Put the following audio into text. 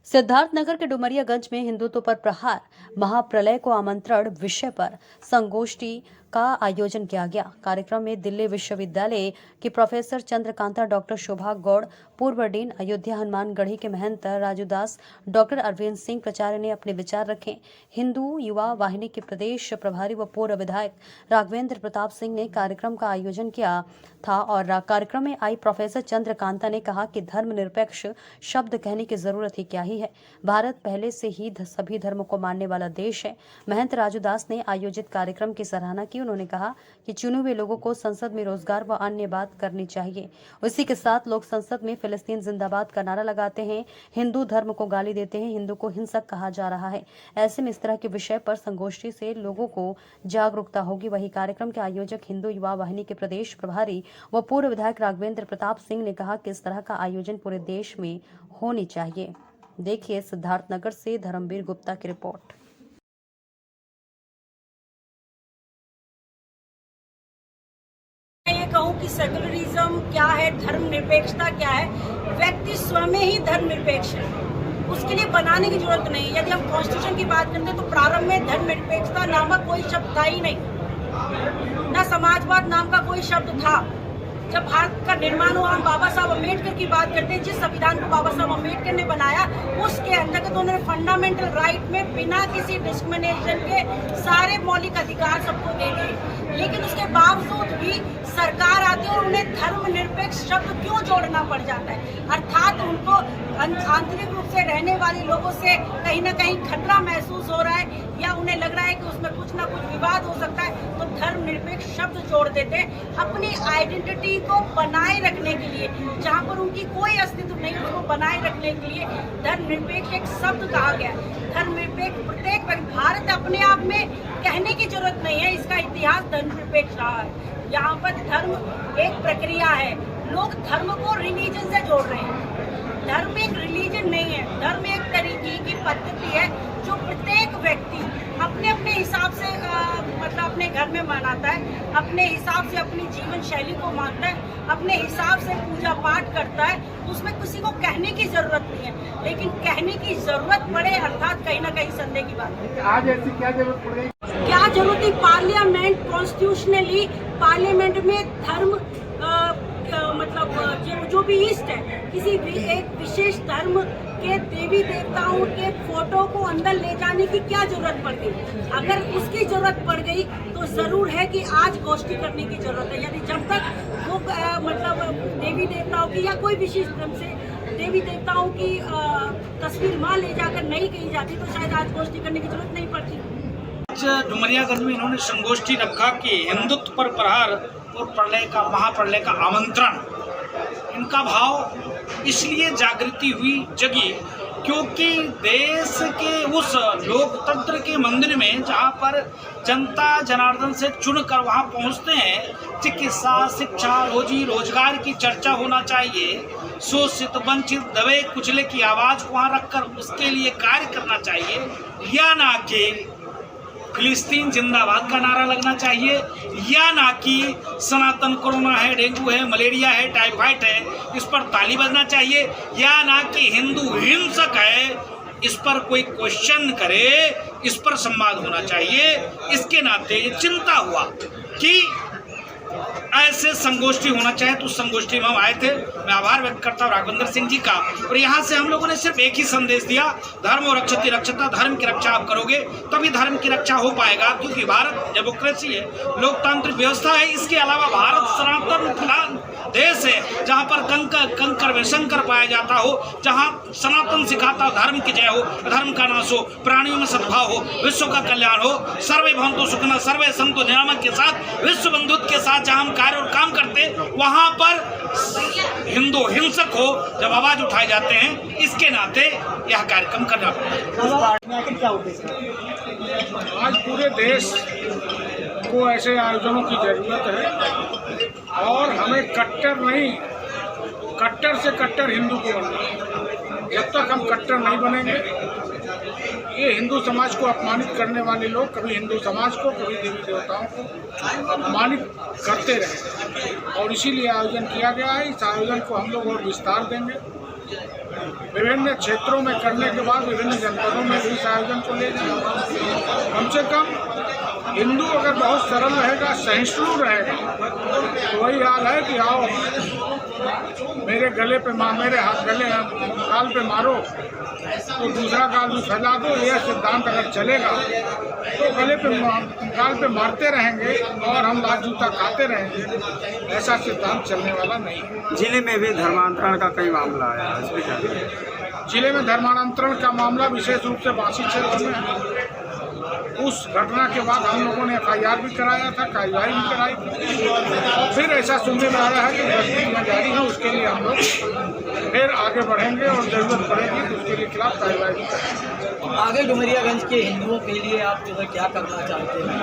सिद्धार्थनगर के डुमरियागंज में हिंदुत्व पर प्रहार महाप्रलय को आमंत्रण विषय पर संगोष्ठी का आयोजन किया गया। कार्यक्रम में दिल्ली विश्वविद्यालय की प्रोफेसर चंद्रकांता, डॉक्टर शोभा गौड़, पूर्व डीन अयोध्या हनुमानगढ़ी के महंत राजूदास, डॉक्टर अरविंद सिंह प्राचार्य ने अपने विचार रखे। हिंदू युवा वाहिनी के प्रदेश प्रभारी व पूर्व विधायक राघवेंद्र प्रताप सिंह ने कार्यक्रम का आयोजन किया था और कार्यक्रम में आई प्रोफेसर चंद्रकांता ने कहा कि धर्मनिरपेक्ष शब्द कहने की जरूरत ही क्या ही है। भारत पहले से ही सभी धर्मों को मानने वाला देश है। महंत राजूदास ने आयोजित कार्यक्रम की सराहना की। उन्होंने कहा कि चुने हुए लोगों को संसद में रोजगार व अन्य बात करनी चाहिए। इसी के साथ लोग संसद में फिलिस्तीन जिंदाबाद का नारा लगाते हैं, हिंदू धर्म को गाली देते हैं, हिंदू को हिंसक कहा जा रहा है। ऐसे में इस तरह के विषय पर संगोष्ठी से लोगों को जागरूकता होगी। वही कार्यक्रम के आयोजक हिंदू युवा वाहिनी के प्रदेश प्रभारी व पूर्व विधायक राघवेंद्र प्रताप सिंह ने कहा कि इस तरह का आयोजन पूरे देश में होनी चाहिए। देखिए सिद्धार्थनगर से धर्मवीर गुप्ता की रिपोर्ट। ये कहूँ कि सेकुलरिज्म क्या है, धर्मनिरपेक्षता क्या है, व्यक्ति स्वयं ही धर्मनिरपेक्ष है, उसके लिए बनाने की जरूरत नहीं है। यदि हम कॉन्स्टिट्यूशन की बात करते हैं तो प्रारंभ में धर्मनिरपेक्षता नामक कोई शब्द था ही नहीं, न समाजवाद नाम का कोई शब्द था। जब भारत का निर्माण हुआ, हम बाबा साहब अम्बेडकर की बात करते हैं, जिस संविधान को बाबा साहब अम्बेडकर ने बनाया उसके अंतर्गत तो उन्होंने फंडामेंटल राइट में बिना किसी डिस्क्रिमिनेशन के सारे मौलिक अधिकार सबको दे दिए। लेकिन उसके बावजूद भी सरकार आती है और उन्हें धर्मनिरपेक्ष शब्द क्यों जोड़ना पड़ जाता है? अर्थात उनको आंतरिक रूप से रहने वाले लोगों से कहीं ना कहीं खतरा महसूस हो रहा है या उन्हें लग रहा है कि उसमें कुछ ना कुछ विवाद हो सकता है, तो धर्मनिरपेक्ष शब्द जोड़ देते हैं अपनी आइडेंटिटी को बनाए रखने के लिए। जहां पर उनकी कोई अस्तित्व नहीं, उसको बनाए रखने के लिए धर्मनिरपेक्ष एक शब्द कहा गया। धर्मनिरपेक्ष प्रत्येक भारत अपने आप में कहने की जरूरत नहीं है, इसका इतिहास धर्मनिरपेक्ष रहा है। यहाँ पर धर्म एक प्रक्रिया है, लोग धर्म को रिलीजन से जोड़ रहे हैं। धर्म एक रिलीजन नहीं है, धर्म एक तरीके की पद्धति है जो प्रत्येक व्यक्ति अपने अपने हिसाब से मतलब अपने घर में मनाता है, अपने हिसाब से अपनी जीवन शैली को मानता है, अपने हिसाब से पूजा पाठ करता है। उसमें किसी को कहने की जरूरत नहीं है, लेकिन कहने की जरूरत पड़े अर्थात कहीं ना कहीं संदेह की बात है। आज ऐसी क्या जरूरत पड़ गई? क्या जरूरत है? पार्लियामेंट कॉन्स्टिट्यूशनली पार्लियामेंट में धर्म मतलब जो भी ईस्ट है, किसी भी एक विशेष धर्म के देवी देवताओं के फोटो को अंदर ले जाने की क्या जरूरत पड़ गई? अगर उसकी जरूरत पड़ गई तो जरूर है कि आज गोष्ठी करने की जरूरत है। यदि जब तक वो मतलब देवी देवताओं की या कोई विशेष धर्म से देवी देवताओं की तस्वीर मां ले जाकर नहीं कही जाती तो शायद आज गोष्ठी करने की जरूरत नहीं पड़ती। डुमरियागंज में इन्होंने संगोष्ठी रखा कि हिंदुत्व पर प्रहार और प्रलय का महाप्रलय का आमंत्रण। इनका भाव इसलिए जागृति हुई जगी क्योंकि देश के उस लोकतंत्र के मंदिर में जहाँ पर जनता जनार्दन से चुनकर वहाँ पहुँचते हैं, चिकित्सा, शिक्षा, रोजी रोजगार की चर्चा होना चाहिए, शोषित वंचित दबे कुचले की आवाज़ को वहाँ रखकर उसके लिए कार्य करना चाहिए, या ना कि फिलिस्तीन जिंदाबाद का नारा लगना चाहिए, या ना कि सनातन कोरोना है, डेंगू है, मलेरिया है, टाइफाइड है, इस पर ताली बजना चाहिए, या ना कि हिंदू हिंसक है, इस पर कोई क्वेश्चन करे, इस पर संवाद होना चाहिए। इसके नाते ये चिंता हुआ कि ऐसे संगोष्ठी होना चाहिए, तो संगोष्ठी में हम आए थे। मैं आभार व्यक्त करता हूँ राघवेंद्र सिंह जी का। और यहाँ से हम लोगों ने सिर्फ एक ही संदेश दिया, धर्म और रक्षति रक्षता, धर्म की रक्षा आप करोगे तभी धर्म की रक्षा हो पाएगा, क्योंकि भारत डेमोक्रेसी है, लोकतांत्रिक व्यवस्था है। इसके अलावा भारत सनातन देश है जहाँ पर कंकर में शंकर पाया जाता हो, जहाँ सनातन सिखाता धर्म की जय हो, धर्म का नाश हो, प्राणियों में सद्भाव हो, विश्व का कल्याण हो, सर्वे भवन्तु सुखिनः सर्वे सन्तु निरामय के साथ, विश्व बंधुत्व के साथ जहाँ हम कार्य और काम करते वहाँ पर हिंदू हिंसक हो जब आवाज उठाए जाते हैं, इसके नाते यह कार्यक्रम करना पड़ता है। आज पूरे देश को ऐसे आयोजनों की जरूरत है और हमें कट्टर से कट्टर हिंदू को बनना है। जब तक हम कट्टर नहीं बनेंगे, ये हिंदू समाज को अपमानित करने वाले लोग कभी हिंदू समाज को, कभी देवी देवताओं को अपमानित करते रहे और इसीलिए आयोजन किया गया है। इस आयोजन को हम लोग और विस्तार देंगे विभिन्न क्षेत्रों में करने के बाद विभिन्न जनपदों में भी इस आयोजन को ले जाए। कम से कम हिंदू अगर बहुत सरल रहेगा, सहिष्णु रहेगा, तो वही हाल है कि आओ मेरे गले पे मेरे हाथ गले गाल पे मारो तो दूसरा गाल भी फैला दो, यह सिद्धांत अगर चलेगा तो गले पे गाल पे मारते रहेंगे और हम लात जूता खाते रहेंगे। ऐसा सिद्धांत चलने वाला नहीं है। जिले में भी धर्मांतरण का कई मामला आया है, इस पे क्या कहें? जिले में धर्मांतरण का मामला विशेष रूप से बासी क्षेत्र में है। उस घटना के बाद हम लोगों ने FIR भी कराया था, कार्रवाई भी कराई थी। फिर ऐसा सुनने में आ रहा है कि गतिविधियाँ जारी हैं, उसके लिए हम लोग फिर आगे बढ़ेंगे और जरूरत पड़ेगी तो उसके लिए खिलाफ कार्रवाई भी करेंगे। आगे डुमरियागंज के हिंदुओं के लिए आप जो है क्या करना चाहते हैं?